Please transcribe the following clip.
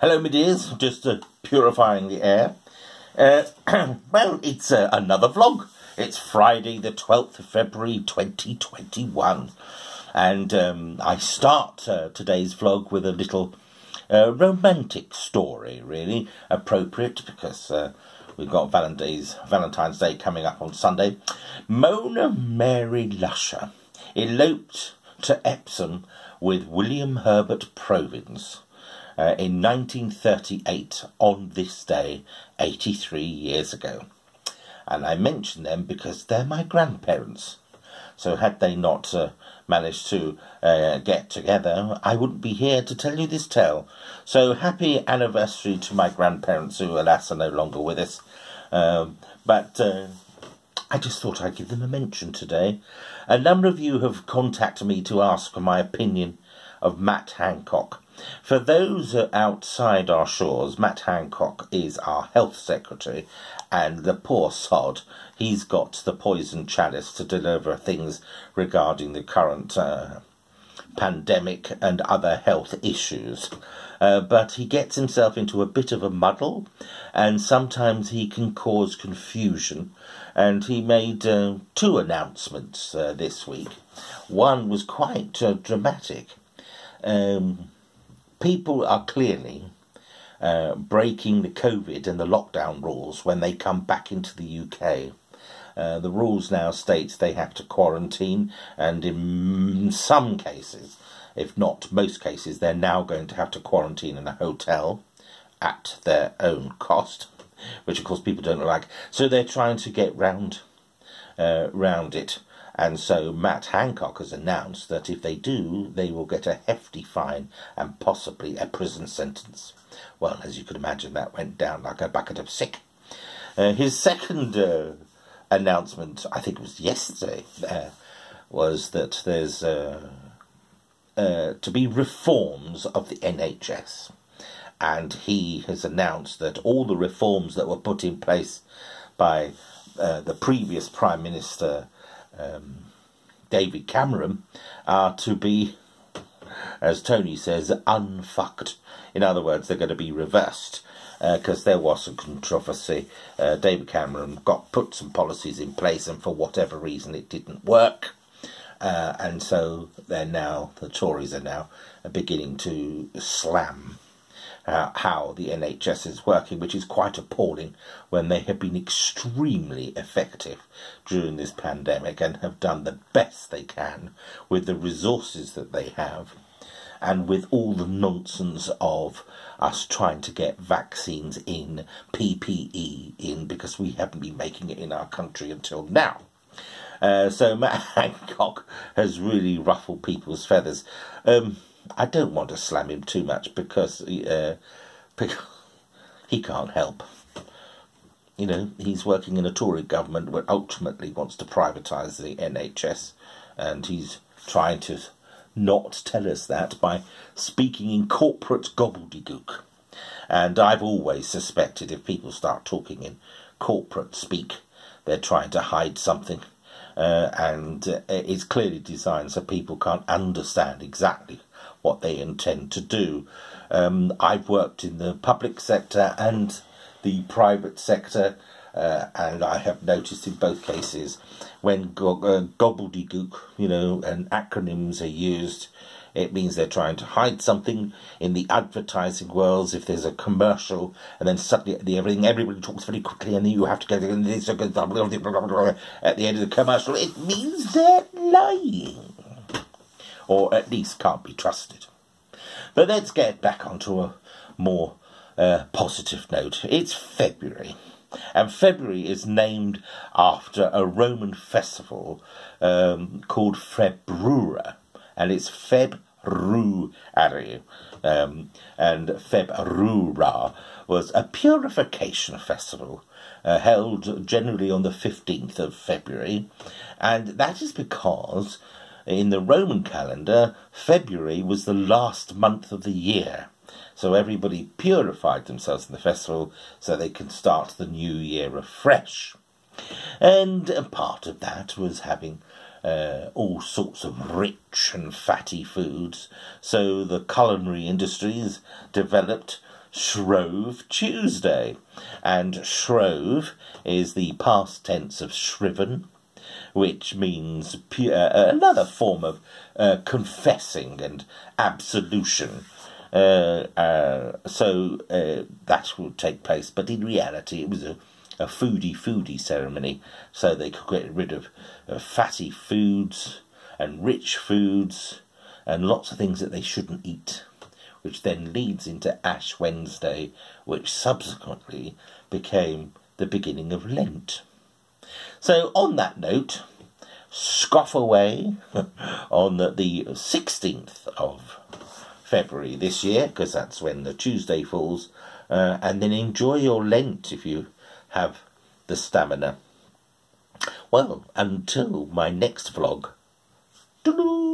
Hello, my dears. Just purifying the air. Well, it's another vlog. It's Friday the 12th of February 2021. And I start today's vlog with a little romantic story, really. Appropriate because we've got Valentine's Day coming up on Sunday. Mona Mary Lusher eloped to Epsom with William Herbert Provins in 1938 on this day, 83 years ago. And I mention them because they're my grandparents. So had they not managed to get together, I wouldn't be here to tell you this tale. So happy anniversary to my grandparents who, alas, are no longer with us. But I just thought I'd give them a mention today. A number of you have contacted me to ask for my opinion of Matt Hancock. For those outside our shores, Matt Hancock is our health secretary, and the poor sod, he's got the poison chalice to deliver things regarding the current pandemic and other health issues. But he gets himself into a bit of a muddle, and sometimes he can cause confusion. And he made two announcements this week. One was quite dramatic. People are clearly breaking the COVID and the lockdown rules when they come back into the UK. The rules now state they have to quarantine, and in some cases, if not most cases, they're now going to have to quarantine in a hotel at their own cost, which of course people don't like. So they're trying to get round it. And so Matt Hancock has announced that if they do, they will get a hefty fine and possibly a prison sentence. Well, as you can imagine, that went down like a bucket of sick. His second announcement, I think it was yesterday, was that there's to be reforms of the NHS. And he has announced that all the reforms that were put in place by the previous Prime Minister, David Cameron, are to be, as Tony says, unfucked. In other words, they're going to be reversed, because there was some controversy. David Cameron put some policies in place, and for whatever reason it didn't work. And so the Tories are now beginning to slam how the NHS is working, which is quite appalling when they have been extremely effective during this pandemic and have done the best they can with the resources that they have, and with all the nonsense of us trying to get vaccines in, PPE in, because we haven't been making it in our country until now. So Matt Hancock has really ruffled people's feathers. I don't want to slam him too much because he can't help. You know, he's working in a Tory government that ultimately wants to privatise the NHS, and he's trying to not tell us that by speaking in corporate gobbledygook. And I've always suspected if people start talking in corporate speak, they're trying to hide something. And it's clearly designed so people can't understand exactly what they intend to do. I've worked in the public sector and the private sector, and I have noticed in both cases when gobbledygook, you know, and acronyms are used, it means they're trying to hide something. In the advertising world, if there's a commercial and then suddenly everybody talks very quickly and then you have to go and this at the end of the commercial, it means they're lying, or at least can't be trusted. But let's get back onto a more positive note. It's February, and February is named after a Roman festival called Februra. And it's February, and Februra was a purification festival held generally on the 15th of February, and that is because in the Roman calendar, February was the last month of the year, so everybody purified themselves in the festival so they can start the new year afresh. And a part of that was having all sorts of rich and fatty foods. So the culinary industries developed Shrove Tuesday. And Shrove is the past tense of shriven, which means another form of confessing and absolution. So that will take place, but in reality it was a foodie ceremony, so they could get rid of fatty foods and rich foods and lots of things that they shouldn't eat, which then leads into Ash Wednesday, which subsequently became the beginning of Lent. So on that note, scoff away on the 16th of February this year, because that's when the Tuesday falls, and then enjoy your Lent if you have the stamina. Well, until my next vlog. Toodaloo!